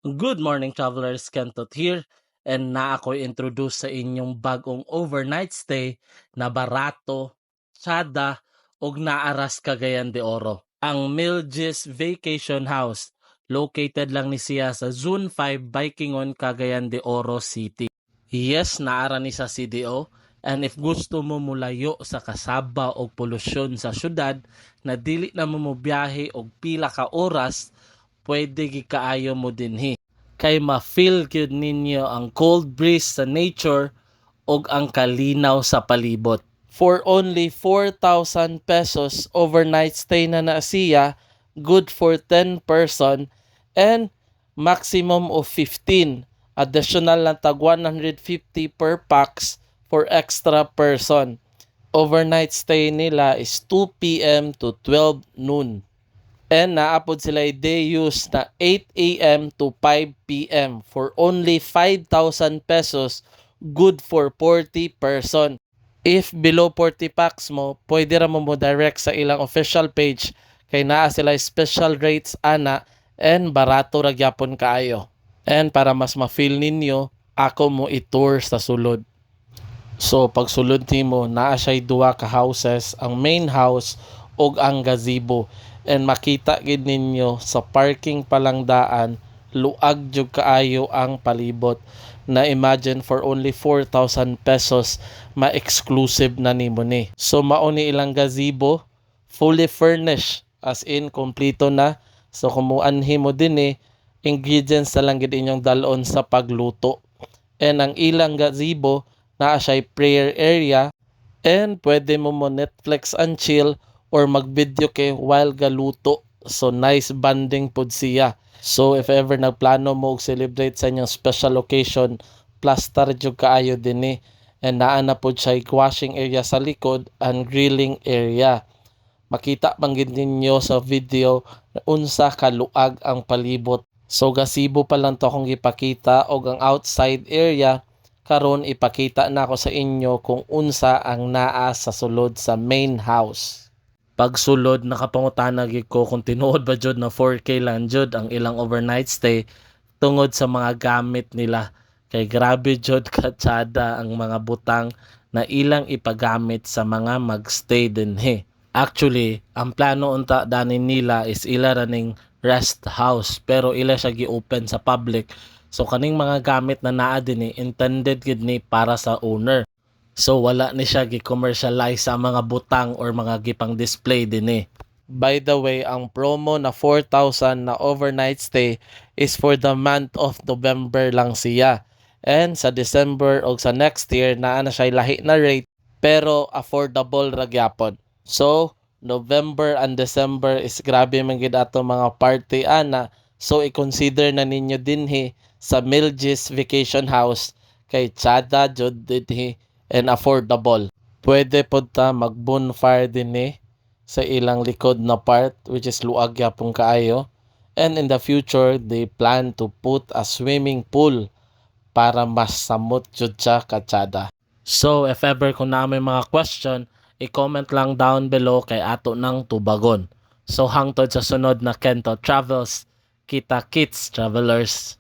Good morning travelers, Kentot here and na ako introduce sa inyong bagong overnight stay na barato, tsada ug naaras Cagayan de Oro. Ang Milgis Vacation House, located lang ni siya sa Zone 5 Baikingon, Cagayan de Oro City. Yes, naara ni sa CDO, and if gusto mo mulayo sa kasaba o polusyon sa syudad na dili na mo biyahe og pila ka oras, pwede gikaayo mo dinhi kay ma-feel gyud ninyo ang cold breeze sa nature ug ang kalinaw sa palibot. For only 4,000 pesos overnight stay na siya, good for 10 person and maximum of 15. Additional na tag 150 per pax for extra person. Overnight stay nila is 2 p.m. to 12 noon. And naapod sila day use na 8 a.m. to 5 p.m. for only 5,000 pesos, good for 40 person. If below 40 packs mo, pwede ra mo direct sa ilang official page kay naa sila special rates ana and barato ra gyapon kaayo. And para mas ma-feel ninyo, ako mo i-tour sa sulod. So pag sulod nimo, naa siya duha ka houses, ang main house ug ang gazebo. And makita gid ninyo sa parking palang daan, luag jud kaayo ang palibot. Na imagine for only 4,000 pesos, ma-exclusive na nimo ni. So mao ni ilang gazebo, fully furnished, as in kompleto na. So kumuanhi mo din ingredients na lang gid inyong dalon sa pagluto. And ang ilang gazebo, naa siya prayer area, and pwede mo Netflix and chill or mag-video kay while galuto. So nice banding pod siya. So if ever nagplano mo og celebrate sa inyong special occasion, plaster jud kaayo dinhi. And naa na pod siya washing area sa likod and grilling area. Makita man gid ninyo sa video na unsa kaluag ang palibot. So gasibo pa lang to akong ipakita og ang outside area. Karon ipakita na ako sa inyo kung unsa ang naa sa sulod sa main house. Pag sulod nakapangutana gyud ko kung tinuod ba jud na 4K lang jud ang ilang overnight stay tungod sa mga gamit nila. Kay grabe jud katsada ang mga butang na ilang ipagamit sa mga magstay dinhi. Actually, ang plano unta danin nila is ila raning rest house pero ila siya gi-open sa public. So kaning mga gamit na naa dinhi intended gid ni para sa owner. So wala ni siya gi-commercialize sa mga butang or mga gipang display dinhi. By the way, ang promo na 4,000 na overnight stay is for the month of November lang siya. And sa December o sa next year naa na siya lahi na rate pero affordable ra gyapon. So November and December is grabe man gid ato mga party ana. So i-consider na ninyo dinhi sa Milgis Vacation House kay tsada jud dinhi and affordable. Pwede pod ta mag-bonfire dinhi sa ilang likod na part which is luag yapon kaayo. And in the future, they plan to put a swimming pool para mas samot jud siya katsada. So if ever kung na may mga question, i-comment lang down below kay ato nang tubagon. So hangtod sa sunod na Kento Travels, kita kits travelers.